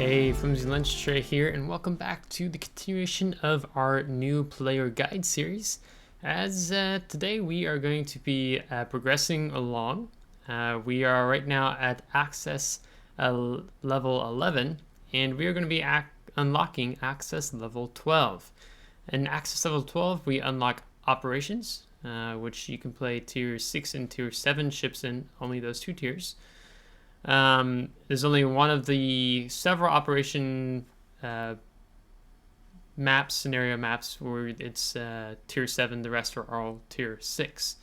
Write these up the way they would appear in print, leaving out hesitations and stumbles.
Hey, FlimsyLunchTray here, and welcome back to the continuation of our new player guide series. As today we are going to be progressing along. We are right now at access level 11, and we are going to be unlocking access level 12. In access level 12, we unlock operations, which you can play tier 6 and tier 7 ships in, only those two tiers. There's only one of the several operation scenario maps where it's tier 7, the rest are all tier 6.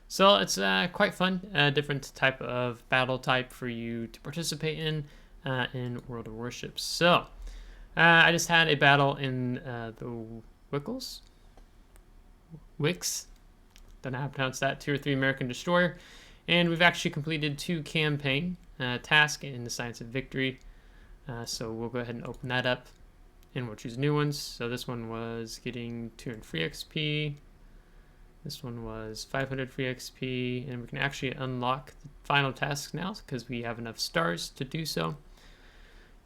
So it's quite fun, different type of battle type for you to participate in World of Warships. So I just had a battle in the Wicks, don't know how to pronounce that, tier 3 American destroyer, and we've actually completed 2 campaign task in the Science of Victory. So we'll go ahead and open that up and we'll choose new ones. So this one was getting 200 free XP. This one was 500 free XP, and we can actually unlock the final tasks now because we have enough stars to do so.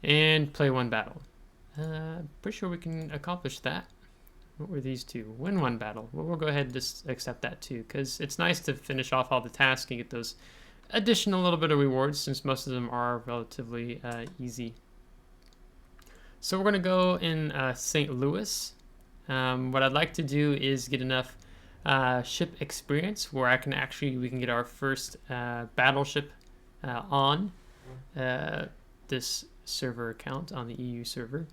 And play 1 battle. Pretty sure we can accomplish that. What were these two? Win 1 battle. Well, we'll go ahead and just accept that too, because it's nice to finish off all the tasks and get those additional little bit of rewards, since most of them are relatively easy. So we're going to go in St. Louis. What I'd like to do is get enough ship experience where we can get our first battleship on this server account on the EU server.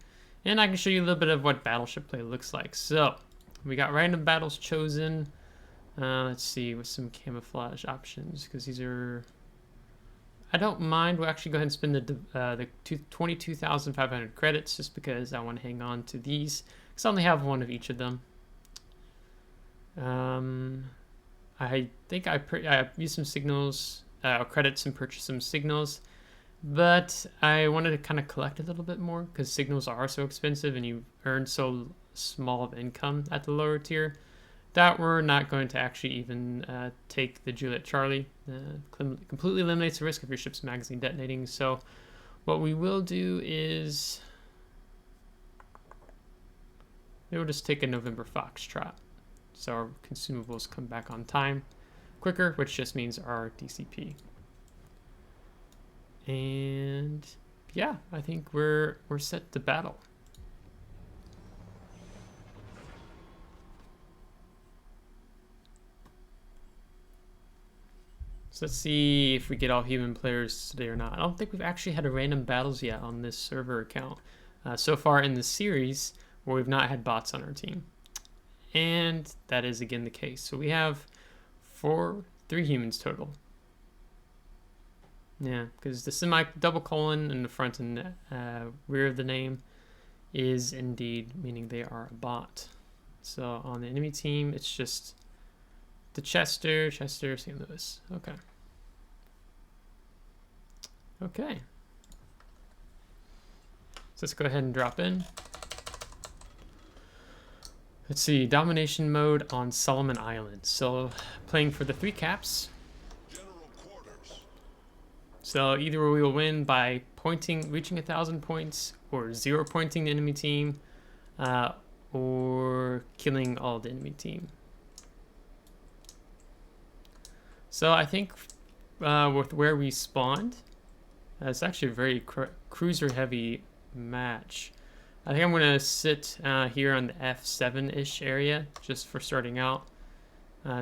And I can show you a little bit of what battleship play looks like. So we got random battles chosen. Let's see, with some camouflage options, because these are, I don't mind. We'll actually go ahead and spend the 22,500 credits just because I want to hang on to these, because I only have one of each of them. I think I used some signals, credits, and purchased some signals, but I wanted to kind of collect a little bit more because signals are so expensive and you earn so small of income at the lower tier that we're not going to actually even take the Juliet Charlie. Completely eliminates the risk of your ship's magazine detonating. So what we will do is we'll just take a November Foxtrot, so our consumables come back on time quicker, which just means our DCP. And yeah, I think we're set to battle. So let's see if we get all human players today or not. I don't think we've actually had a random battles yet on this server account so far in the series, where we've not had bots on our team. And that is again the case. So we have 3 humans total. Yeah, because the double colon in the front and rear of the name is indeed meaning they are a bot. So on the enemy team, it's just the Chester, St. Louis. Okay. Okay. So let's go ahead and drop in. Let's see, domination mode on Solomon Island. So playing for the 3 caps. So either we will win by reaching 1,000 points, or 0 pointing the enemy team, or killing all the enemy team. So I think with where we spawned, it's actually a very cruiser-heavy match. I think I'm going to sit here on the F7-ish area just for starting out.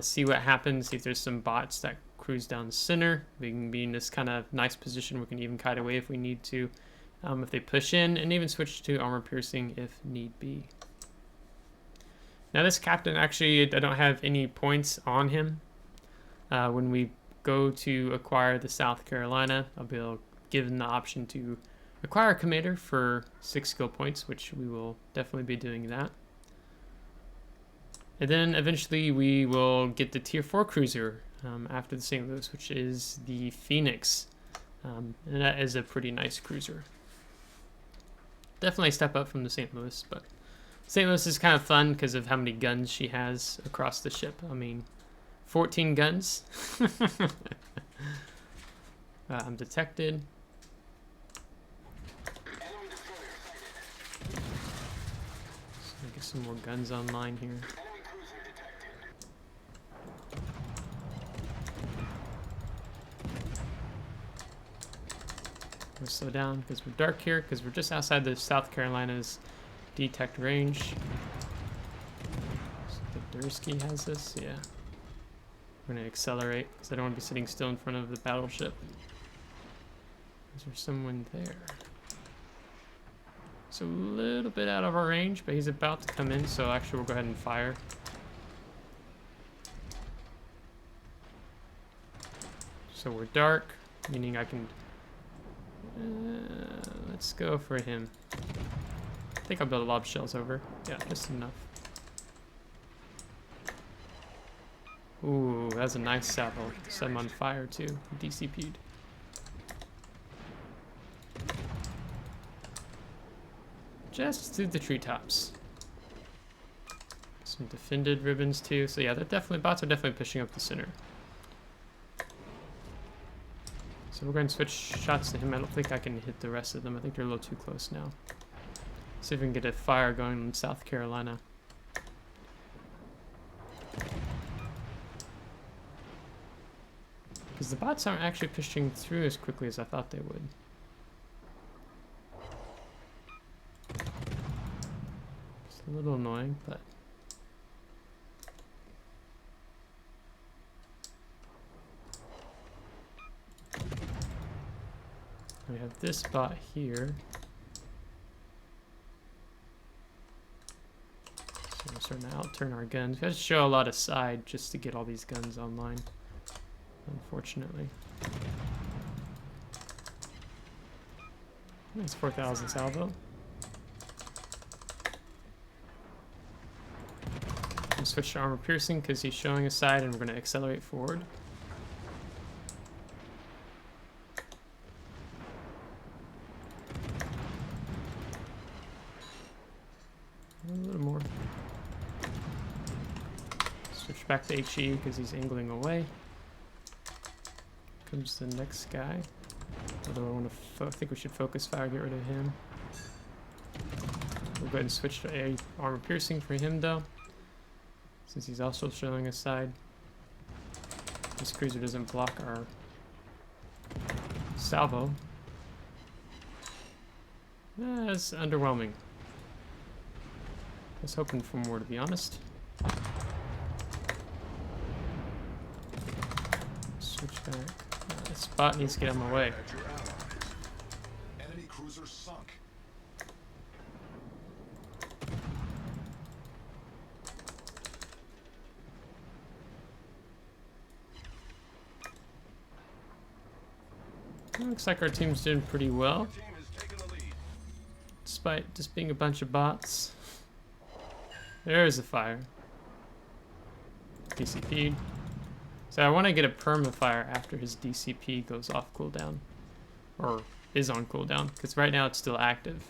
See what happens, see if there's some bots that cruise down the center. We can be in this kind of nice position. We can even kite away if we need to, if they push in, and even switch to armor piercing if need be. Now this captain, actually, I don't have any points on him. When we go to acquire the South Carolina, I'll be given the option to acquire a commander for 6 skill points, which we will definitely be doing that. And then eventually we will get the tier 4 cruiser after the St. Louis, which is the Phoenix. And that is a pretty nice cruiser. Definitely a step up from the St. Louis, but St. Louis is kind of fun because of how many guns she has across the ship. I mean, 14 guns. I'm detected. Get some more guns online here. We'll slow down because we're dark here, because we're just outside the South Carolina's detect range. So the Dursky has this, yeah. We're gonna accelerate because I don't want to be sitting still in front of the battleship. Is there someone there? It's a little bit out of our range, but he's about to come in, so actually we'll go ahead and fire. So we're dark, meaning I can... let's go for him. I think I'll build lob shells over. Yeah, just enough. Ooh, that's a nice salvo. Set him on fire too. DCP'd. Just through the treetops. Some defended ribbons too. So yeah, they're definitely, bots are definitely pushing up the center. So we're going to switch shots to him. I don't think I can hit the rest of them. I think they're a little too close now. See if we can get a fire going in South Carolina. Because the bots aren't actually pushing through as quickly as I thought they would. It's a little annoying, but... we have this bot here. So we're starting to out-turn our guns. We have to show a lot of side just to get all these guns online, unfortunately. Nice 4,000 salvo. We'll switch to armor piercing because he's showing a side, and we're going to accelerate forward. A little more. Switch back to HE because he's angling away. Comes the next guy. Although I think we should focus fire, get rid of him. We'll go ahead and switch to a armor piercing for him though, since he's also showing a side. This cruiser doesn't block our salvo. That's underwhelming. I was hoping for more, to be honest. Switch back. This bot needs to get out of my way. Enemy cruiser sunk. Looks like our team's doing pretty well, despite just being a bunch of bots. There's a fire. DCP'd. So I want to get a perma-fire after his DCP goes off cooldown. Or is on cooldown, because right now it's still active.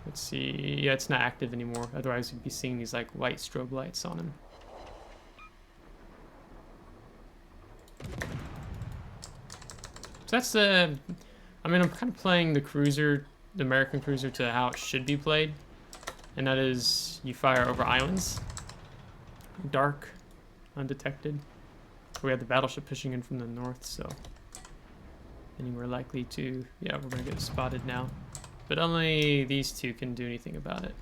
Let's see. Yeah, it's not active anymore. Otherwise you'd be seeing these like white strobe lights on him. So that's the... I mean, I'm kind of playing the cruiser, the American cruiser, to how it should be played. And that is, you fire over islands. Dark, undetected. We have the battleship pushing in from the north, so... and we're likely to... yeah, we're going to get spotted now. But only these two can do anything about it.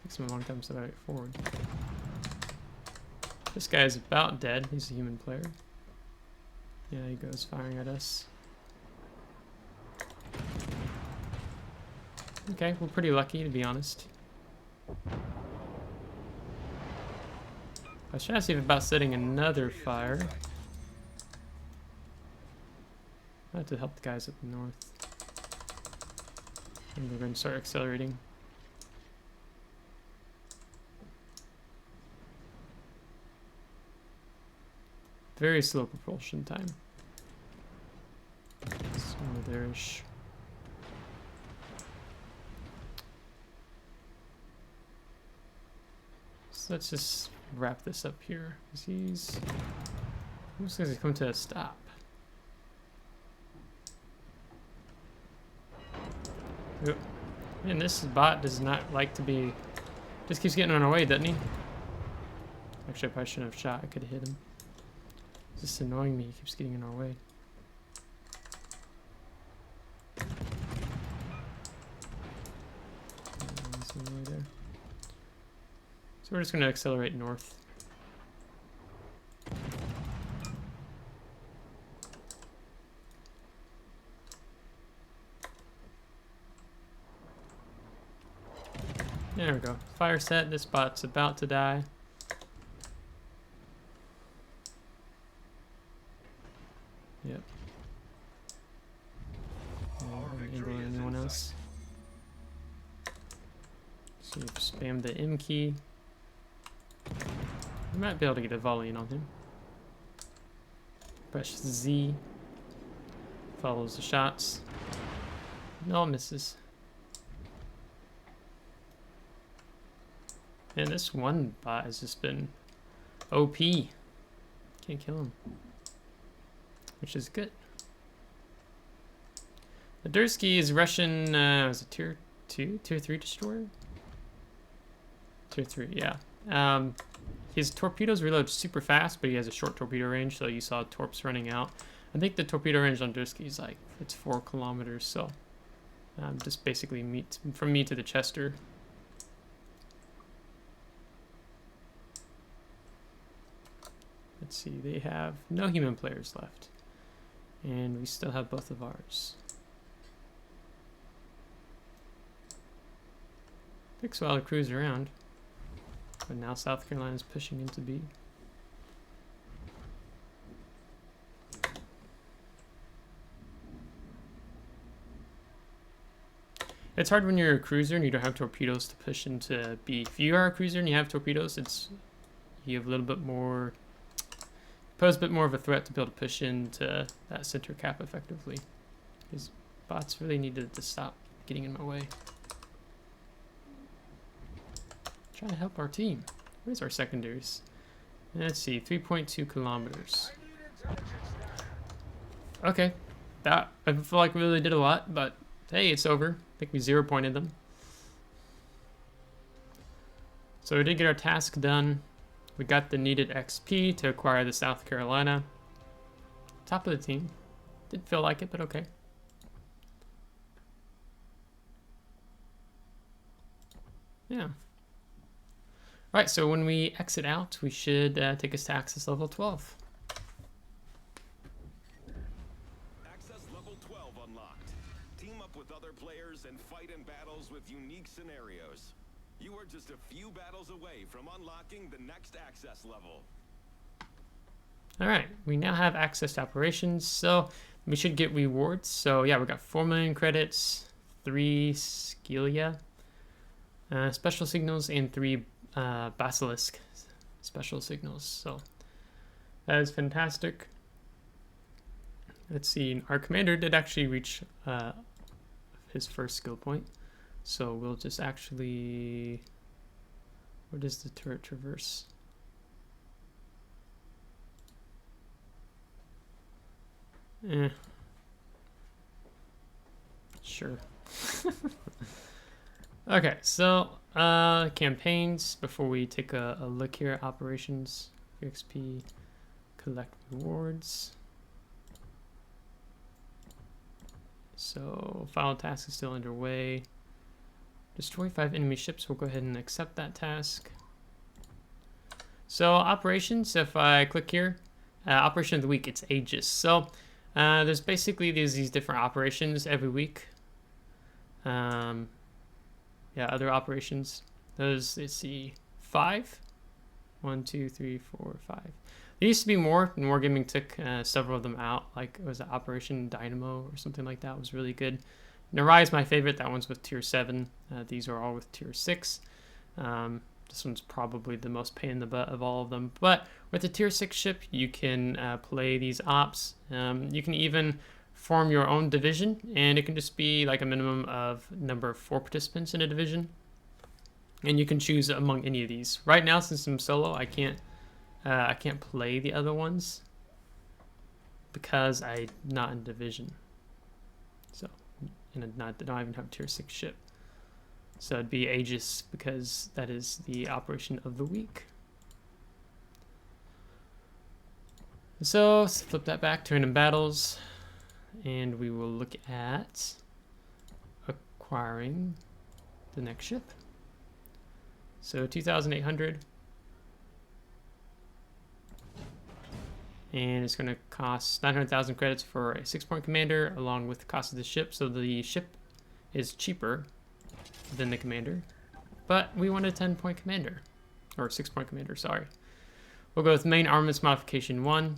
Takes them a long time to get forward. This guy is about dead. He's a human player. Yeah, he goes firing at us. Okay, we're pretty lucky, to be honest. I was trying to see about setting another fire. I have to help the guys up north. And we're going to start accelerating. Very slow propulsion time. So there-ish. So let's just wrap this up here. He's Looks like it's come to a stop. Yep. Man, this bot does not like to be... Just keeps getting on our way, doesn't he? Actually, I probably shouldn't have shot. I could have hit him. It's just annoying me. He keeps getting in our way. He's in the way there. So we're just going to accelerate north. There we go. Fire set. This bot's about to die. Yep. Anyone else? So you spam the M key. You might be able to get a volley in on him. Press Z. Follows the shots. No, misses. Man, this one bot has just been OP. Can't kill him. Which is good. The Dursky is Russian, was it tier 2? Tier 3 destroyer? Tier 3, yeah. His torpedoes reload super fast, but he has a short torpedo range, so you saw torps running out. I think the torpedo range on Dursky is like, it's 4 kilometers, so just basically from me to the Chester. Let's see, they have no human players left. And we still have both of ours. Takes a while to cruise around. But now South Carolina's pushing into B. It's hard when you're a cruiser and you don't have torpedoes to push into B. If you are a cruiser and you have torpedoes, you have a little bit more... Pose a bit more of a threat to be able to push into that center cap effectively. These bots really needed to stop getting in my way. Trying to help our team. Where's our secondaries? Let's see, 3.2 kilometers. Okay, that I feel like we really did a lot, but hey, it's over. I think we 0-pointed them. So we did get our task done. We got the needed XP to acquire the South Carolina. Top of the team. Didn't feel like it, but okay. Yeah. Alright, so when we exit out, we should take us to access level 12. Access level 12 unlocked. Team up with other players and fight in battles with unique scenarios. You are just a few battles away from unlocking the next access level. Alright, we now have access to operations, so we should get rewards. So yeah, we got 4 million credits, 3 Skelia, special signals, and 3 Basilisk special signals. So that is fantastic. Let's see, our commander did actually reach his first skill point. So we'll just actually, where does the turret traverse? Sure. Okay, so campaigns, before we take a look here at operations, XP, collect rewards. So final task is still underway. Destroy 5 enemy ships. We'll go ahead and accept that task. So operations, if I click here, operation of the week, it's Aegis. So there's basically these different operations every week. Yeah, other operations. Those, let's see, 5. 1, 2, 3, 4, 5. There used to be more, and Wargaming took several of them out. Like, it was Operation Dynamo or something like that. It was really good. Narai is my favorite. That one's with tier 7. These are all with tier 6. This one's probably the most pain in the butt of all of them. But with a tier 6 ship, you can play these ops. You can even form your own division, and it can just be like a minimum of number of 4 participants in a division. And you can choose among any of these. Right now, since I'm solo, I can't play the other ones. because I'm not in division. So, and I don't even have a tier 6 ship. So it'd be Aegis because that is the operation of the week. So let's flip that back to random battles, and we will look at acquiring the next ship. So 2,800, and it's going to cost 900,000 credits for a 6-point commander, along with the cost of the ship. So the ship is cheaper than the commander, but we want a 10-point commander, or 6-point commander. Sorry. We'll go with main armaments modification 1,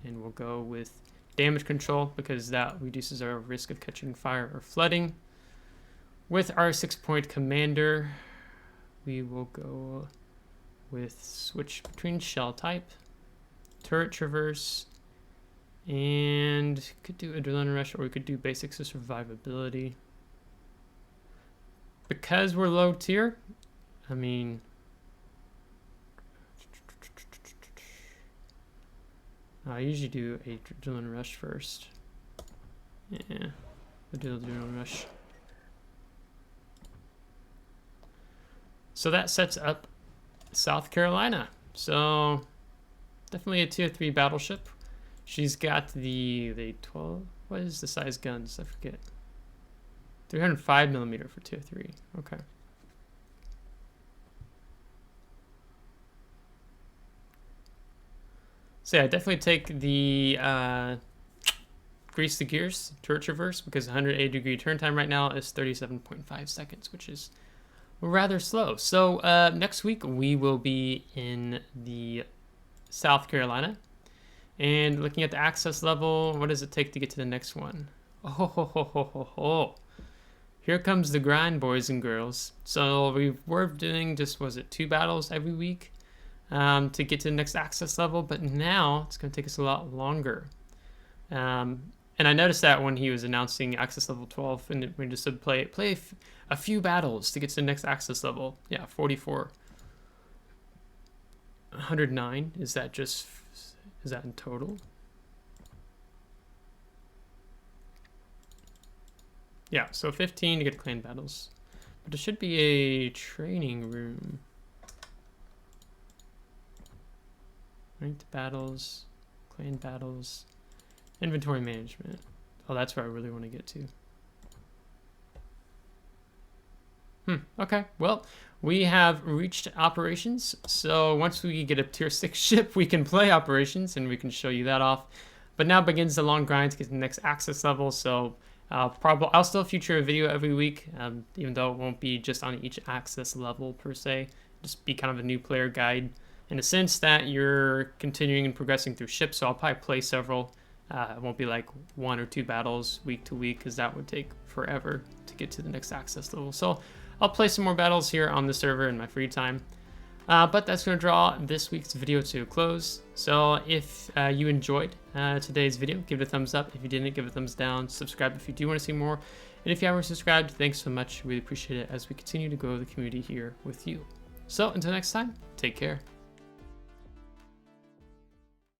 and we'll go with damage control because that reduces our risk of catching fire or flooding. With our 6-point commander, we will go with switch between shell type, turret traverse, and could do adrenaline rush, or we could do basics of survivability. Because we're low tier, I mean, I usually do a adrenaline rush first. Yeah, I'll do adrenaline rush. So that sets up South Carolina. So definitely a tier 3 battleship. She's got the 12. What is the size guns? I forget. 305 millimeter for tier 3. Okay. So yeah, definitely take the grease the gears turret traverse because 180-degree turn time right now is 37.5 seconds, which is rather slow. So next week we will be in the South Carolina and looking at the access level. What does it take to get to the next one? Oh. Here comes the grind, boys and girls. So we're doing just, was it 2 battles every week to get to the next access level, but now it's going to take us a lot longer. And I noticed that when he was announcing access level 12, and we just said play a few battles to get to the next access level. Yeah, 44. 109, is that in total? Yeah, so 15 to get clan battles. But there should be a training room. Ranked battles, clan battles, inventory management. Oh, that's where I really want to get to. Okay, well, we have reached operations. So once we get a tier 6 ship, we can play operations and we can show you that off. But now begins the long grind to get to the next access level. So I'll still feature a video every week, even though it won't be just on each access level per se. Just be kind of a new player guide in a sense that you're continuing and progressing through ships. So I'll probably play several. It won't be like 1 or 2 battles week to week because that would take forever to get to the next access level. So I'll play some more battles here on the server in my free time. But that's going to draw this week's video to a close. So if you enjoyed today's video, give it a thumbs up. If you didn't, give it a thumbs down. Subscribe if you do want to see more. And if you haven't subscribed, thanks so much. Really appreciate it as we continue to grow the community here with you. So until next time, take care.